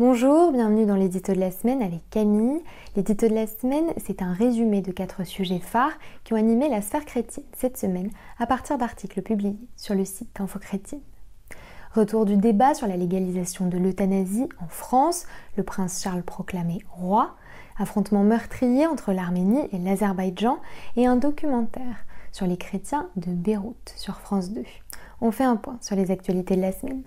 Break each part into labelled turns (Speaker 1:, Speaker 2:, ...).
Speaker 1: Bonjour, bienvenue dans l'édito de la semaine avec Camille. L'édito de la semaine, c'est un résumé de 4 sujets phares qui ont animé la sphère chrétienne cette semaine à partir d'articles publiés sur le site Info Chrétienne. Retour du débat sur la légalisation de l'euthanasie en France, le prince Charles proclamé roi, affrontement meurtrier entre l'Arménie et l'Azerbaïdjan et un documentaire sur les chrétiens de Beyrouth sur France 2. On fait un point sur les actualités de la semaine.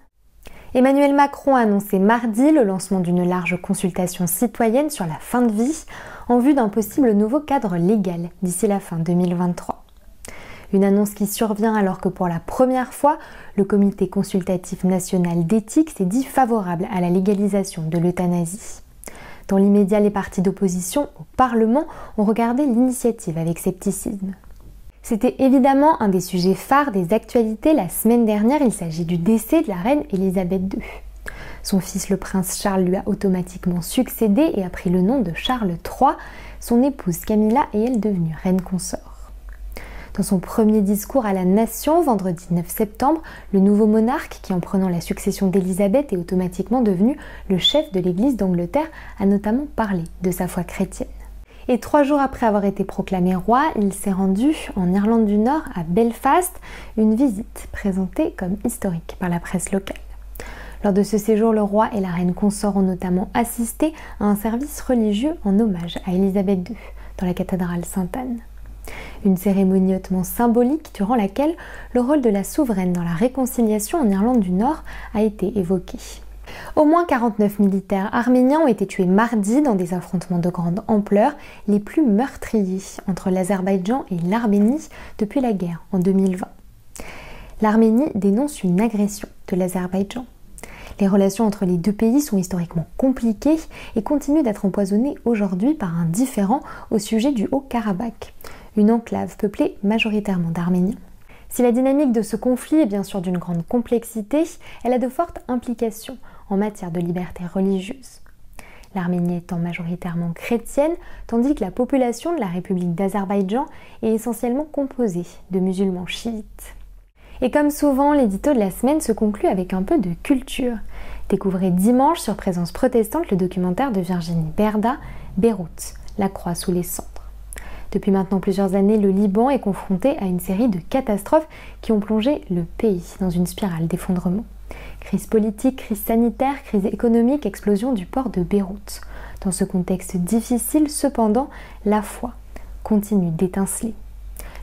Speaker 1: Emmanuel Macron a annoncé mardi le lancement d'une large consultation citoyenne sur la fin de vie en vue d'un possible nouveau cadre légal d'ici la fin 2023. Une annonce qui survient alors que pour la première fois, le Comité consultatif national d'éthique s'est dit favorable à la légalisation de l'euthanasie. Dans l'immédiat, les partis d'opposition au Parlement ont regardé l'initiative avec scepticisme. C'était évidemment un des sujets phares des actualités la semaine dernière, il s'agit du décès de la reine Elisabeth II. Son fils le prince Charles lui a automatiquement succédé et a pris le nom de Charles III, son épouse Camilla est elle devenue reine consort. Dans son premier discours à la nation, vendredi 9 septembre, le nouveau monarque, qui en prenant la succession d'Elisabeth est automatiquement devenu le chef de l'église d'Angleterre, a notamment parlé de sa foi chrétienne. Et 3 jours après avoir été proclamé roi, il s'est rendu en Irlande du Nord, à Belfast, une visite présentée comme historique par la presse locale. Lors de ce séjour, le roi et la reine consort ont notamment assisté à un service religieux en hommage à Elisabeth II, dans la cathédrale Sainte-Anne. Une cérémonie hautement symbolique durant laquelle le rôle de la souveraine dans la réconciliation en Irlande du Nord a été évoqué. Au moins 49 militaires arméniens ont été tués mardi dans des affrontements de grande ampleur, les plus meurtriers entre l'Azerbaïdjan et l'Arménie depuis la guerre en 2020. L'Arménie dénonce une agression de l'Azerbaïdjan. Les relations entre les deux pays sont historiquement compliquées et continuent d'être empoisonnées aujourd'hui par un différend au sujet du Haut-Karabakh, une enclave peuplée majoritairement d'Arméniens. Si la dynamique de ce conflit est bien sûr d'une grande complexité, elle a de fortes implications en matière de liberté religieuse. L'Arménie étant majoritairement chrétienne, tandis que la population de la République d'Azerbaïdjan est essentiellement composée de musulmans chiites. Et comme souvent, l'édito de la semaine se conclut avec un peu de culture. Découvrez dimanche sur Présence protestante le documentaire de Virginie Berda, Beyrouth, la croix sous les cendres. Depuis maintenant plusieurs années, le Liban est confronté à une série de catastrophes qui ont plongé le pays dans une spirale d'effondrement. Crise politique, crise sanitaire, crise économique, explosion du port de Beyrouth. Dans ce contexte difficile, cependant, la foi continue d'étinceler.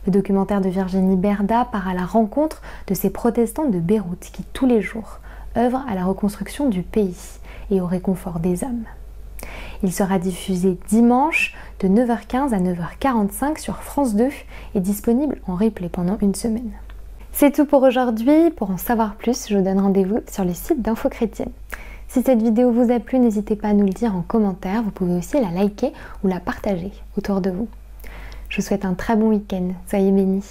Speaker 1: Le documentaire de Virginie Berda part à la rencontre de ces protestants de Beyrouth qui, tous les jours, œuvrent à la reconstruction du pays et au réconfort des âmes. Il sera diffusé dimanche de 9h15 à 9h45 sur France 2 et disponible en replay pendant une semaine. C'est tout pour aujourd'hui. Pour en savoir plus, je vous donne rendez-vous sur le site d'Info Chrétienne. Si cette vidéo vous a plu, n'hésitez pas à nous le dire en commentaire. Vous pouvez aussi la liker ou la partager autour de vous. Je vous souhaite un très bon week-end. Soyez bénis.